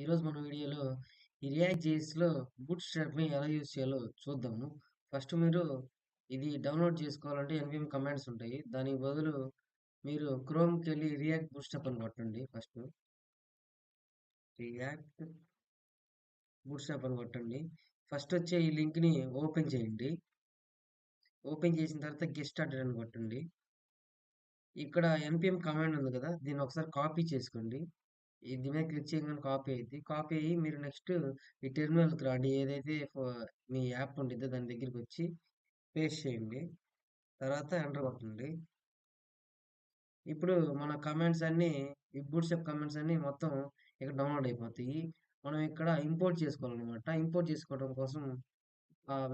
ఈరోజు మన వీడియోలో ఈ రియాక్ట్ జేఎస్‌లో బూట్ స్ట్రాప్‌ని ఎలా యూజ్ చేయాలో చూద్దాము. ఫస్ట్ మీరు ఇది డౌన్‌లోడ్ చేసుకోవాలంటే ఎన్‌పిఎం కమాండ్స్ ఉంటాయి. దానికి బదులు మీరు క్రోమ్‌కెళ్ళి రియాక్ట్ బూట్‌స్ట్రాప్ అని కొట్టండి ఫస్టు. రియాక్ట్ బూట్‌స్ట్రాప్ అని కొట్టండి. ఫస్ట్ వచ్చే ఈ లింక్‌ని ఓపెన్ చేయండి. ఓపెన్ చేసిన తర్వాత గెట్ స్టార్టెడ్ అని కొట్టండి. ఇక్కడ ఎన్‌పిఎం కమాండ్ ఉంది కదా! దీన్ని ఒకసారి కాపీ చేసుకోండి. దీని మీద క్లిక్ చేయగానే కాపీ అయిద్ది. కాపీ అయ్యి మీరు నెక్స్ట్ ఈ టెర్మినల్‌కి రండి. ఏదైతే మీ యాప్ ఉండిద్దో దాని దగ్గరికొచ్చి పేస్ట్ చేయండి. తర్వాత ఎంటర్ కొట్టండి. ఇప్పుడు మన కమాండ్స్ అన్నీ ఈ బూట్‌స్ట్రాప్ కమాండ్స్ అన్నీ మొత్తం ఇక్కడ డౌన్‌లోడ్ అయిపోతాయి. మనం ఇక్కడ ఇంపోర్ట్ చేసుకోవాలనమాట. ఇంపోర్ట్ చేసుకోవడం కోసం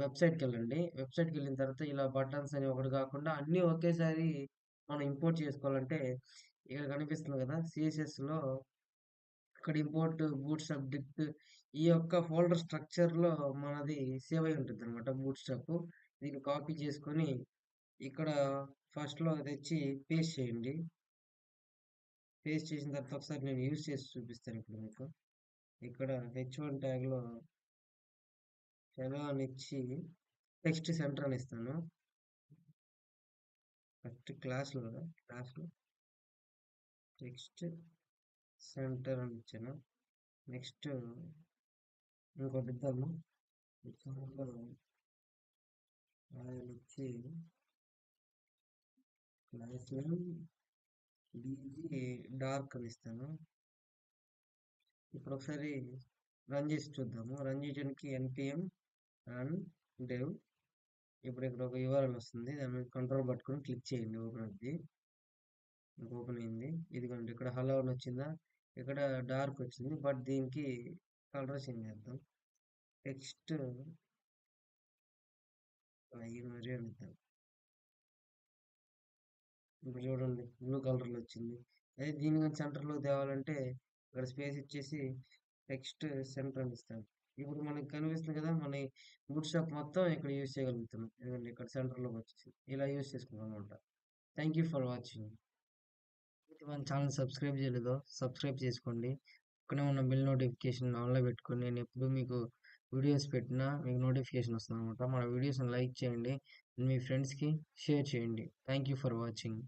వెబ్‌సైట్‌కెళ్ళండి. వెబ్‌సైట్‌కెళ్ళిన తర్వాత ఇలా బటన్స్ అని ఒకటి కాకుండా అన్నీ ఒకేసారి మనం ఇంపోర్ట్ చేసుకోవాలంటే ఇక్కడ కనిపిస్తుంది కదా! సీఎస్ఎస్‌లో ఇక్కడ ఇంపోర్ట్ బూట్‌స్ట్రాప్ డిక్ట్ ఈ యొక్క ఫోల్డర్ స్ట్రక్చర్‌లో మనది సేవ్ అయి ఉంటుందన్నమాట బూట్‌స్ట్రాప్. దీన్ని కాపీ చేసుకొని ఇక్కడ ఫస్ట్‌లో తెచ్చి పేస్ట్ చేయండి. పేస్ట్ చేసిన తర్వాత ఒకసారి నేను యూజ్ చేసి చూపిస్తాను ఇప్పుడు మీకు. ఇక్కడ హెచ్1 ట్యాగ్‌లో హెలో అని ఇచ్చి టెక్స్ట్ సెంటర్ అని ఇస్తాను. ఫస్ట్ క్లాస్‌లో కదా! క్లాస్‌లో టెక్స్ట్ సెంటర్ అని ఇచ్చాను. నెక్స్ట్ ఇంకోటి ఇద్దాము. హెచ్1లో రాయల్ ఇచ్చి క్లాస్ నేమ్ డీజీ డార్క్ అని ఇస్తాను. ఇప్పుడు ఒకసారి రన్ చేసి చూద్దాము. రన్ చేయడానికి ఎన్పిఎం రన్ డెవ్. ఇప్పుడు ఇక్కడ ఒక యూఆర్ఎల్ వస్తుంది. దాని మీద కంట్రోల్ పట్టుకొని క్లిక్ చేయండి. ఓపెన్ అవుద్ది. మీకు ఓపెన్ అయింది. ఇదిగోండి ఇక్కడ హలో అని వచ్చిందా? ఇక్కడ డార్క్ వచ్చింది. బట్ దీనికి కలర్ చేంజ్ చేద్దాం. టెక్స్ట్ మరి అని ఇద్దాం. ఇప్పుడు చూడండి బ్లూ కలర్లో వచ్చింది. అదే దీని కానీ సెంటర్లో తేవాలంటే ఇక్కడ స్పేస్ ఇచ్చేసి టెక్స్ట్ సెంటర్ అని ఇస్తాను. ఇప్పుడు మనకి కనిపిస్తుంది కదా! మన బూట్ స్ట్రాప్ మొత్తం ఇక్కడ యూజ్ చేయగలుగుతున్నాం. ఇదిగోండి ఇక్కడ సెంటర్‌లోకి వచ్చేసి ఇలా యూజ్ చేసుకున్నాం అనమాట. Thank you for watching. మన ఛానల్ సబ్స్క్రైబ్ చేయలేదో సబ్స్క్రైబ్ చేసుకోండి. పక్కనే ఉన్న బెల్ నోటిఫికేషన్ ఆన్‌లో పెట్టుకొని నేను ఎప్పుడు మీకు వీడియోస్ పెట్టినా మీకు నోటిఫికేషన్ వస్తుందన్నమాట. మన వీడియోస్‌ని లైక్ చేయండి. మీ ఫ్రెండ్స్‌కి షేర్ చేయండి. Thank you for watching.